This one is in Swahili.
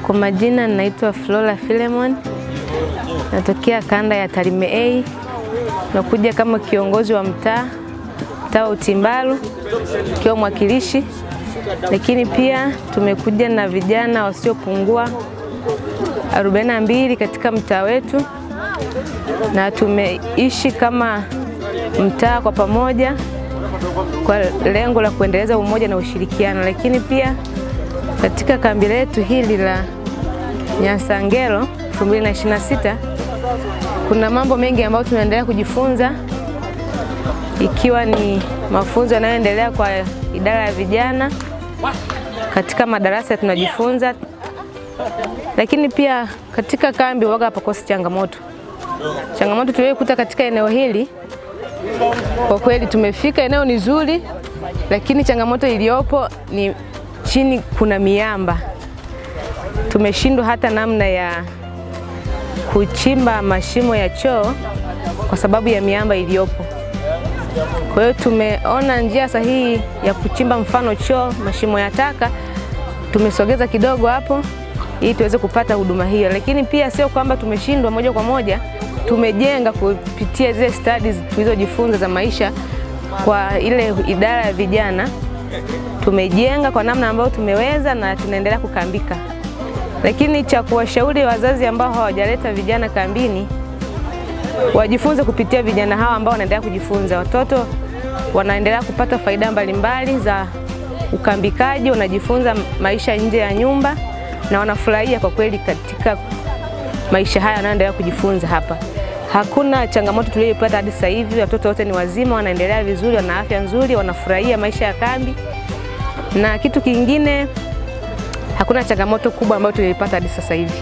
Kwa majina naitwa Flora Philemon, natokea kanda ya Tarime A. Nakuja kama kiongozi wa mtaa wa Utimbalu, kiwa mwakilishi, lakini pia tumekuja na vijana wasiopungua 42 katika mtaa wetu, na tumeishi kama mtaa kwa pamoja kwa lengo la kuendeleza umoja na ushirikiano. Lakini pia katika kambi letu hili la Nyasangelo 2026 kuna mambo mengi ambayo tunaendelea kujifunza, ikiwa ni mafunzo yanayoendelea kwa idara ya vijana. Katika madarasa tunajifunza, lakini pia katika kambi waga hapakosi changamoto. Changamoto tuliyokuta katika eneo hili, kwa kweli tumefika eneo ni zuri, lakini changamoto iliyopo ni chini kuna miamba. Tumeshindwa hata namna ya kuchimba mashimo ya choo kwa sababu ya miamba iliyopo. Kwa hiyo tumeona njia sahihi ya kuchimba mfano choo, mashimo ya taka, tumesogeza kidogo hapo ili tuweze kupata huduma hiyo. Lakini pia sio kwamba tumeshindwa moja kwa moja, tumejenga kupitia zile studies tulizojifunza za maisha kwa ile idara ya vijana. Tumejenga kwa namna ambayo tumeweza na tunaendelea kukambika. Lakini cha kuwashauri wazazi ambao hawajaleta vijana kambini, wajifunze kupitia vijana hawa ambao wanaendelea kujifunza. Watoto wanaendelea kupata faida mbalimbali za ukambikaji, wanajifunza maisha nje ya nyumba na wanafurahia kwa kweli katika maisha haya wanaendelea kujifunza hapa. Hakuna changamoto tuliyopata hadi sasa hivi, watoto wote ni wazima, wanaendelea vizuri, wana afya nzuri, wanafurahia maisha ya kambi. Na kitu kingine, hakuna changamoto kubwa ambayo tuliyopata hadi sasa hivi.